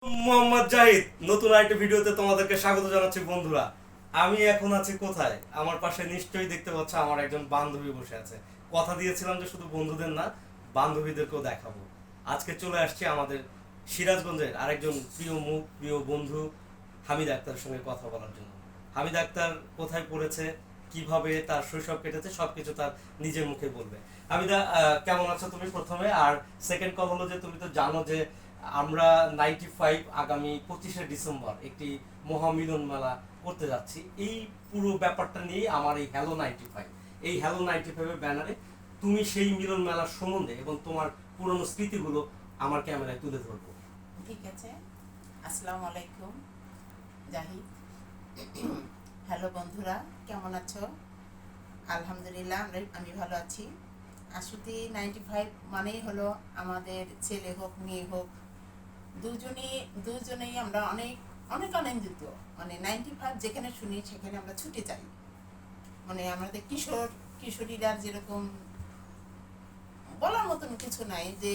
মোহাম্মদ জাহিদ নতুন আরেকটি ভিডিওতে তোমাদেরকে স্বাগত জানাচ্ছি বন্ধুরা। আমি এখন আছি কোথায়? আমার পাশে নিশ্চয়ই দেখতে পাচ্ছ আমার একজন বান্ধবী বসে আছে। কথা দিয়েছিলাম যে শুধু বন্ধুদের না, বান্ধবীদেরকেও দেখাবো। আজকে চলে আসছি আমাদের সিরাজগঞ্জের আরেকজন প্রিয় মুখ, প্রিয় বন্ধু হামিদ আক্তারের সঙ্গে কথা বলার জন্য। হামিদ আক্তার কোথায় পড়েছে, কিভাবে তার শৈশব কেটেছে, সবকিছু তার নিজের মুখে বলবে। হামিদা, কেমন আছো তুমি প্রথমে? আর সেকেন্ড কল হলো যে তুমি তো জানো যে আমরা 95 আগামী 25শে ডিসেম্বর একটি মহামিলন মেলা করতে যাচ্ছি। এই পুরো ব্যাপারটা নিয়ে আমার এই হ্যালো 95, এই হ্যালো 95 এর ব্যানারে তুমি সেই মিলন মেলার সম্বন্ধে এবং তোমার পুরনো স্মৃতিগুলো আমার ক্যামেরায় তুলে ধরবো। ঠিক আছে। আসসালামু আলাইকুম জাহিদ। হ্যালো বন্ধুরা, কেমন আছো? আলহামদুলিল্লাহ আমি ভালো আছি। আসলে 95 মানেই হলো আমাদের ছেলে হোক মেয়ে হোক দুজনেই আমরা অনেক অনেক আনন্দিত। মানে 95 যেখানে শুনি সেখানে আমরা ছুটে যাই। মানে আমাদের কিশোরীরা যেরকম বলার মতন কিছু নাই যে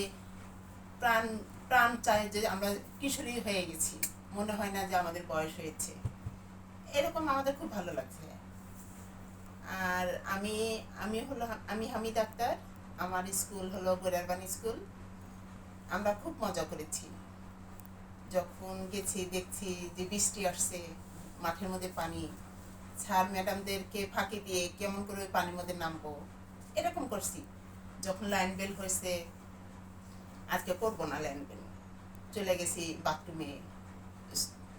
প্রাণ প্রাণ চায় যে আমরা কিশোরী হয়ে গেছি, মনে হয় না যে আমাদের বয়স হয়েছে। এরকম আমাদের খুব ভালো লাগছে। আর আমি আমি হামিদ আক্তার। আমার স্কুল হলো গোরারবানি স্কুল। আমরা খুব মজা করেছি। যখন গেছি দেখছি যে বৃষ্টি আসছে, মাঠের মধ্যে পানি, স্যার ম্যাডামদেরকে ফাঁকি দিয়ে কেমন করে ওই পানির মধ্যে নামবো, এরকম করছি। যখন লাইন বেল হয়েছে, আজকে করবো না লাইন বেল, চলে গেছি বাথরুমে,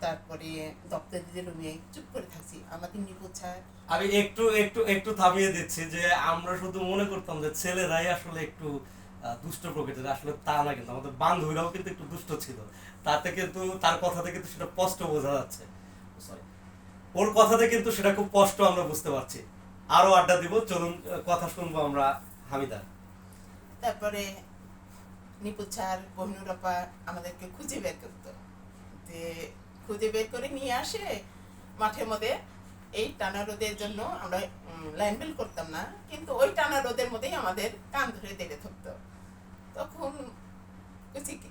তারপরে দপ্তর দিদির রুমে চুপ করে থাকছি। আমাদের নিপুণ স্যার। আমি একটু একটু একটু থামিয়ে দিচ্ছি যে আমরা শুধু মনে করতাম যে ছেলেরাই আসলে একটু দুষ্ট প্রকৃতির, আসলে তা না, কিন্তু আমাদের বান্ধবীরাও কিন্তু একটু দুষ্ট ছিল। তাতে কিন্তু তার কথাতে কিন্তু সেটা স্পষ্ট বোঝা যাচ্ছে। সরি, ওর কথাতে কিন্তু সেটা খুব স্পষ্ট আমরা বুঝতে পারছি। আরো আড্ডা দিব, চলুন কথা শুনবো আমরা হামিদা। তারপরে নিপুণ স্যার বহিনুর আপা আমাদেরকে খুঁজে বের করতো, যে খুঁজে বের করে নিয়ে আসে মাঠের মধ্যে। এই টানা রোদের জন্য আমরা লাইন বেল করতাম না, কিন্তু ওই টানা রোদের মধ্যেই আমাদের কান ধরে দেড়ে থাকতো। তখন বুঝি কি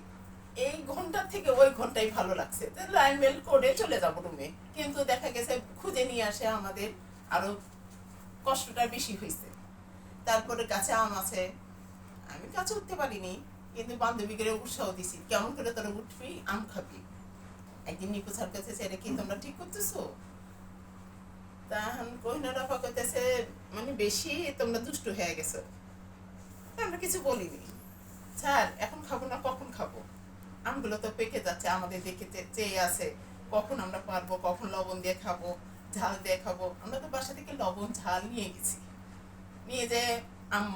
এই ঘন্টা থেকে ওই ঘন্টাই ভালো লাগছে, লাইন বেল করে চলে যাবো রুমে। কিন্তু দেখা গেছে খুঁজে নিয়ে আসে আমাদের আরো কষ্টটা বেশি হয়েছে। তারপরে গাছে আম আছে, আমি গাছে উঠতে পারিনি, কিন্তু বান্ধবীকে উৎসাহ দিছি কেমন করে তোরা উঠবি, আম খাবি। একদিন নিপু স্যার কাছে এটা কি তোমরা ঠিক করতেছো? তখন কোহিনুর আপা কইতেছে মানে বেশি তোমরা দুষ্টু হয়ে গেছো। আমরা কিছু বলিনি। স্যার এখন খাবো না, কখন খাবো? আমগুলো তো পেকে যাচ্ছে, আমাদের দেখে চেয়ে আছে কখন আমরা পারবো, কখন লবণ দিয়ে খাবো, ঝাল দিয়ে খাবো। আমরা তো বাসা থেকে লবণ ঝাল নিয়ে গেছি, নিয়ে যে আম